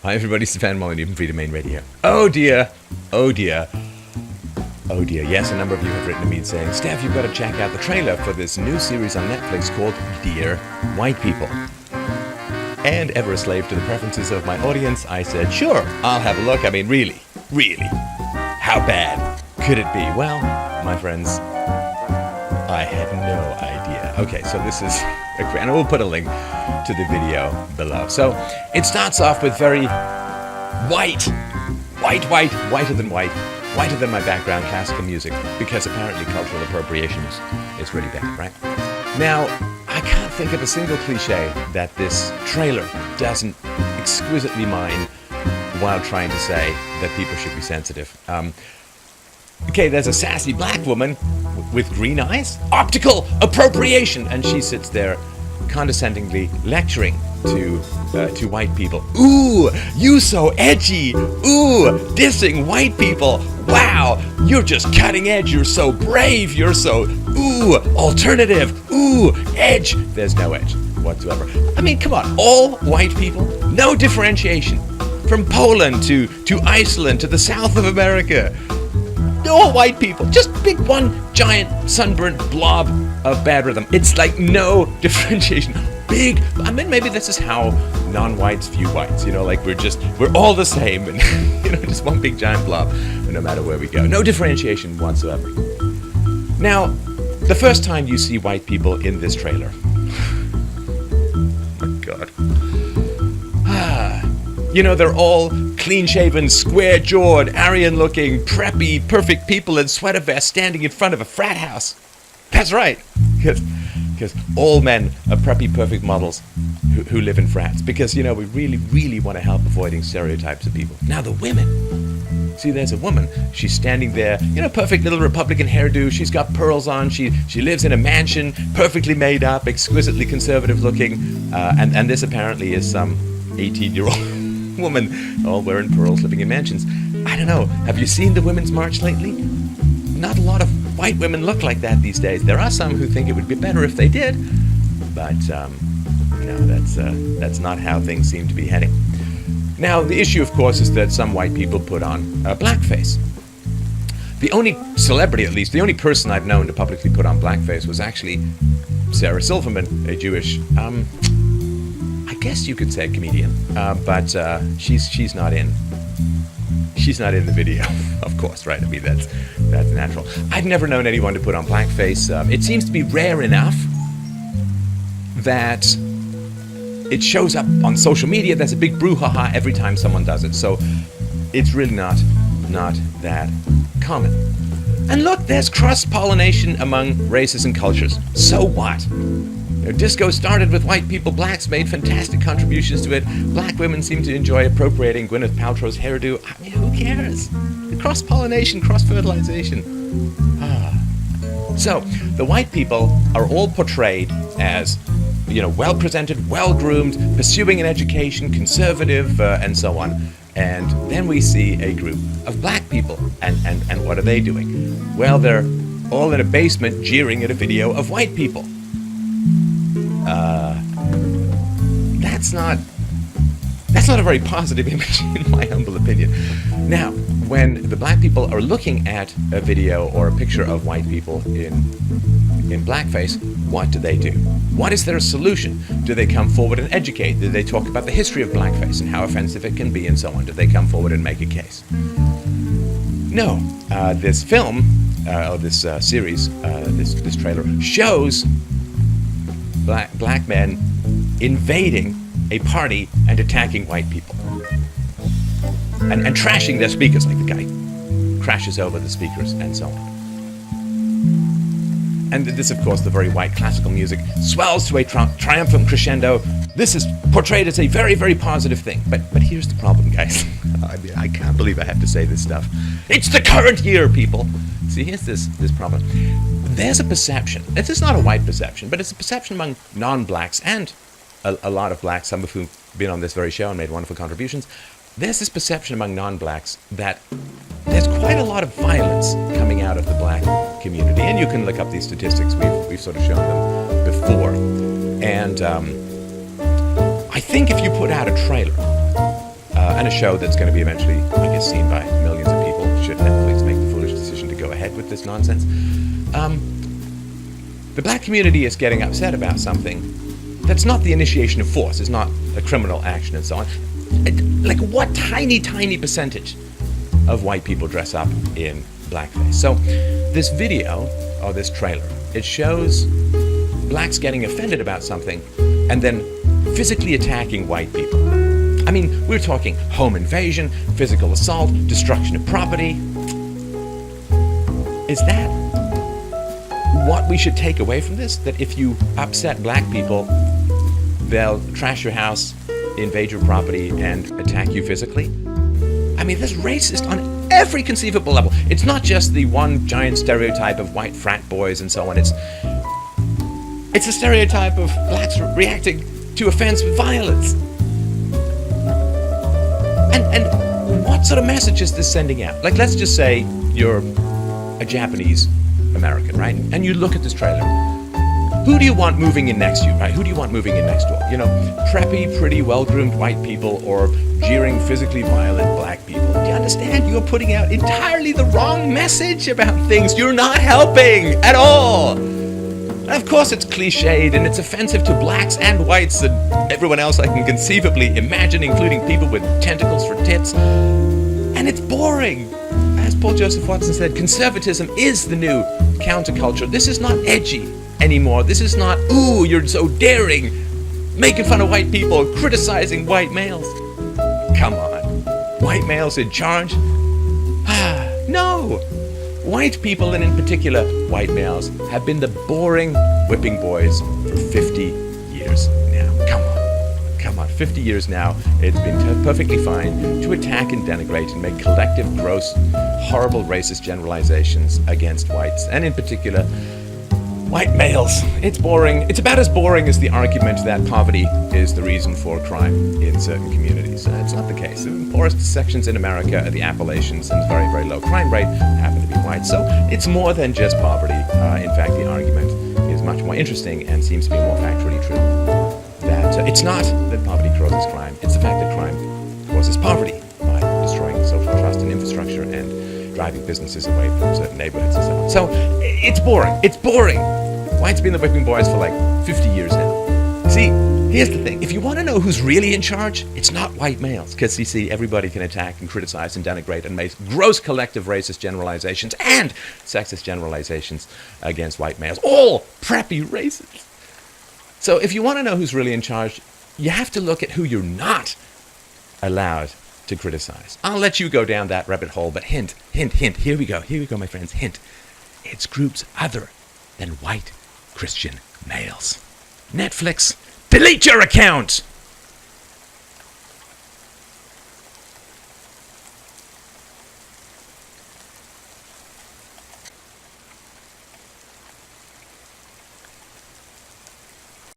Hi everybody, Stefan Molyneux from Freedom Main Radio. Oh dear, oh dear, oh dear. Yes, a number of you have written to me saying, Steph, you've got to check out the trailer for this new series on Netflix called Dear White People. And ever a slave to the preferences of my audience, I said, sure, I'll have a look. I mean, really, how bad could it be? Well, my friends, I had no idea. Okay, so this is, and I will put a link to the video below. So it starts off with very whiter than white, whiter than my background, classical music, because apparently cultural appropriation is really bad, right? Now, I can't think of a single cliche that this trailer doesn't exquisitely mine while trying to say that people should be sensitive. Okay, there's a sassy black woman with green eyes, optical appropriation, and she sits there condescendingly lecturing to white people. Ooh, you so edgy. Ooh, dissing white people. Wow, you're just cutting edge. You're so brave. You're so, ooh, alternative. Ooh, edge. There's no edge whatsoever. I mean, come on, all white people, no differentiation. From Poland to Iceland to the south of America. All white people, just big one giant sunburnt blob of bad rhythm. It's like no differentiation. Big, I mean, maybe this is how non-whites view whites, you know, like we're all the same, and you know, just one big giant blob, no matter where we go. No differentiation whatsoever. Now, the first time you see white people in this trailer, oh my God. You know, they're all clean-shaven, square-jawed, Aryan-looking, preppy, perfect people in sweater vests standing in front of a frat house. That's right, because all men are preppy, perfect models who live in frats. Because, you know, we really want to help avoiding stereotypes of people. Now, the women. See, there's a woman. She's standing there, you know, perfect little Republican hairdo. She's got pearls on. She lives in a mansion, perfectly made up, exquisitely conservative-looking. And this apparently is some 18-year-old woman all wearing pearls living in mansions. I don't know, have you seen the Women's March lately? Not a lot of white women look like that these days. There are some who think it would be better if they did, but no, that's not how things seem to be heading. Now, the issue, of course, is that some white people put on blackface. The only celebrity, at least, the only person I've known to publicly put on blackface was actually Sarah Silverman, a Jewish I guess you could say comedian, but she's not in. She's not in the video, of course, right? I mean, that's natural. I've never known anyone to put on blackface. It seems to be rare enough that it shows up on social media. There's a big brouhaha every time someone does it. So it's really not that common. And look, there's cross-pollination among races and cultures. So what? Disco started with white people. Blacks made fantastic contributions to it. Black women seem to enjoy appropriating Gwyneth Paltrow's hairdo. I mean, who cares? Cross-pollination, cross-fertilization. So, the white people are all portrayed as, you know, well-presented, well-groomed, pursuing an education, conservative, and so on. And then we see a group of black people. And what are they doing? Well, they're all in a basement jeering at a video of white people. That's not a very positive image, in my humble opinion. Now, when the black people are looking at a video or a picture of white people in blackface, what do? What is their solution? Do they come forward and educate? Do they talk about the history of blackface and how offensive it can be and so on? Do they come forward and make a case? No. This film, or this series, this trailer, shows black men invading a party and attacking white people. And trashing their speakers, like the guy crashes over the speakers and so on. And this, of course, the very white classical music swells to a triumphant crescendo. This is portrayed as a very, very positive thing. But here's the problem, guys. I can't believe I have to say this stuff. It's the current year, people. See, here's this problem. There's a perception. This is not a white perception, but it's a perception among non-blacks and a lot of blacks, some of whom have been on this very show and made wonderful contributions. There's this perception among non-blacks that there's quite a lot of violence coming out of the black community. And you can look up these statistics. We've sort of shown them before. And I think if you put out a trailer and a show that's going to be eventually, I guess, seen by millions of people, should Netflix make the foolish decision to go ahead with this nonsense. The black community is getting upset about something that's not the initiation of force, it's not a criminal action and so on. Like, what tiny percentage of white people dress up in blackface? So this video, or this trailer, it shows blacks getting offended about something and then physically attacking white people. I mean, we're talking home invasion, physical assault, destruction of property. Is that what we should take away from this? That if you upset black people, they'll trash your house, invade your property, and attack you physically? I mean, that's racist on every conceivable level. It's not just the one giant stereotype of white frat boys and so on. It's a stereotype of blacks reacting to offense with violence. And what sort of message is this sending out? Like, let's just say you're a Japanese American, right? And you look at this trailer. Who do you want moving in next to you, right? Who do you want moving in next door? You know, preppy, pretty, well-groomed white people or jeering, physically violent black people? Do you understand? You're putting out entirely the wrong message about things. You're not helping at all. And of course it's cliched and it's offensive to blacks and whites and everyone else I can conceivably imagine, including people with tentacles for tits. And it's boring. As Paul Joseph Watson said, conservatism is the new counterculture. This is not edgy anymore. This is not, ooh, you're so daring, making fun of white people, criticizing white males. Come on. White males in charge? No. White people, and in particular white males, have been the boring whipping boys for 50 years now. Come on, 50 years now. It's been perfectly fine to attack and denigrate and make collective, gross, horrible racist generalizations against whites, and in particular white males. It's boring. It's about as boring as the argument that poverty is the reason for crime in certain communities. It's not the case. The poorest sections in America are the Appalachians, and very, very low crime rate happen to be white. So it's more than just poverty. In fact, the argument is much more interesting and seems to be more factually true. That it's not that poverty causes crime. It's the fact that crime causes poverty by destroying social trust and infrastructure and driving businesses away from certain neighborhoods and so on. So it's boring. It's boring. Whites been the whipping boys for like 50 years now. See, here's the thing. If you want to know who's really in charge, it's not white males. Because, you see, everybody can attack and criticize and denigrate and make gross collective racist generalizations and sexist generalizations against white males. All preppy racists. So if you want to know who's really in charge, you have to look at who you're not allowed to criticize. I'll let you go down that rabbit hole, but hint, here we go, my friends, hint. It's groups other than white Christian males. Netflix, delete your account!